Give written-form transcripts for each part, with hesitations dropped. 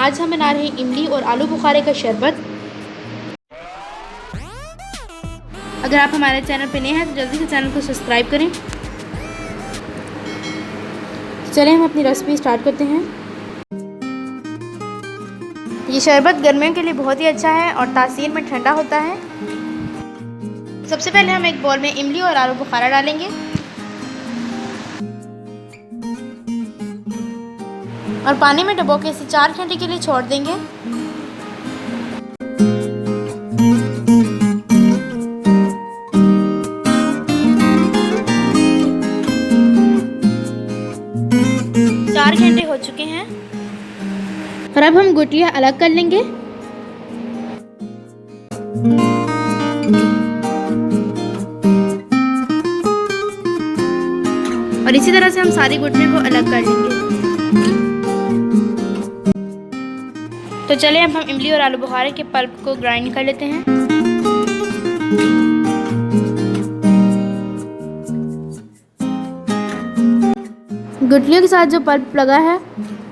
आज हम बना रहे हैं इमली और आलू बुखारे का शरबत। अगर आप हमारे चैनल पर नए हैं तो जल्दी से चैनल को सब्सक्राइब करें। चलें हम अपनी रेसिपी स्टार्ट करते हैं। ये शरबत गर्मियों के लिए बहुत ही अच्छा है और तासीर में ठंडा होता है। सबसे पहले हम एक बाउल में इमली और आलू बुखारा डालेंगे और पानी में डुबो के इसे 4 घंटे के लिए छोड़ देंगे। चार घंटे हो चुके हैं और अब हम गुठलियाँ अलग कर लेंगे। और इसी तरह से हम सारी गुठलियों को अलग कर लेंगे। तो चलिए अब हम इमली और आलू बुखारे के पल्प को ग्राइंड कर लेते हैं। गुठलियों के साथ जो पल्प लगा है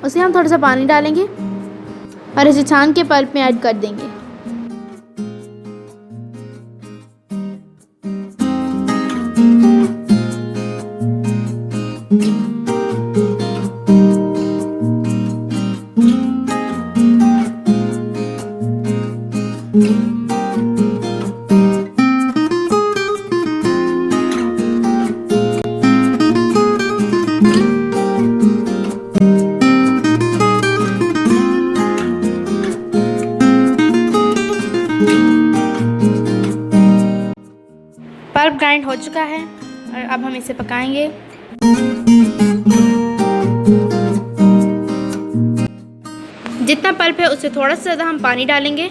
उसे हम थोड़ा सा पानी डालेंगे और इसे छान के पल्प में ऐड कर देंगे। पल्प ग्राइंड हो चुका है और अब हम इसे पकाएंगे। जितना पल्प है उससे थोड़ा सा ज़्यादा हम पानी डालेंगे।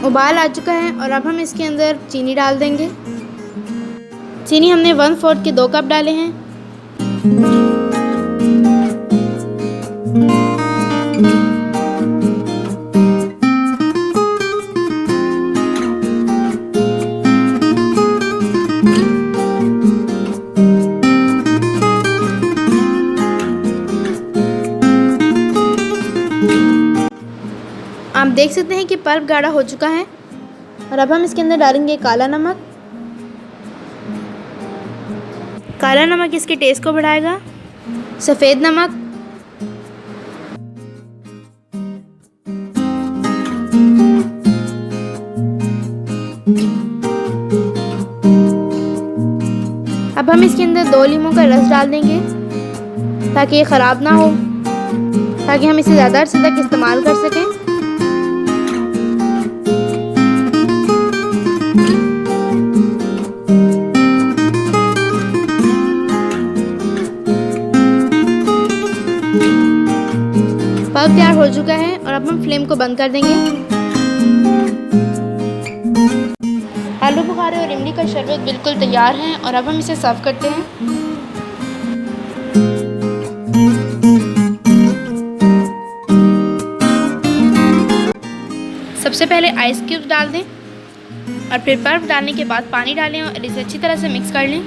उबाल आ चुका है और अब हम इसके अंदर चीनी डाल देंगे। चीनी हमने 1/4 के 2 कप डाले हैं। आप देख सकते हैं कि पल्प गाढ़ा हो चुका है और अब हम इसके अंदर डालेंगे काला नमक। काला नमक इसके टेस्ट को बढ़ाएगा। सफ़ेद नमक, अब हम इसके अंदर 2 लीमों का रस डाल देंगे ताकि ये ख़राब ना हो, ताकि हम इसे ज़्यादा अरसे तक इस्तेमाल कर सकें। पल्प तैयार हो चुका है और अब हम फ्लेम को बंद कर देंगे। आलू बुखारे और इमली का शरबत बिल्कुल तैयार है और अब हम इसे सर्व करते हैं। सबसे पहले आइस क्यूब्स डाल दें और फिर बर्फ डालने के बाद पानी डालें और इसे अच्छी तरह से मिक्स कर लें।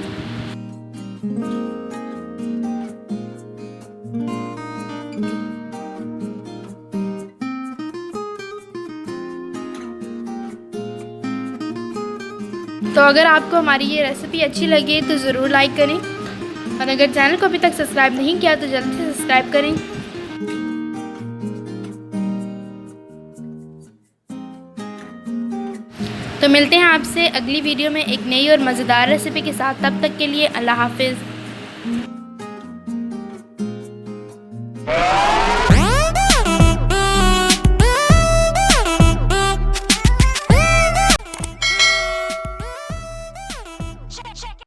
तो अगर आपको हमारी ये रेसिपी अच्छी लगे तो ज़रूर लाइक करें और अगर चैनल को अभी तक सब्सक्राइब नहीं किया तो जल्दी से सब्सक्राइब करें। तो मिलते हैं आपसे अगली वीडियो में एक नई और मज़ेदार रेसिपी के साथ। तब तक के लिए अल्लाह हाफिज़।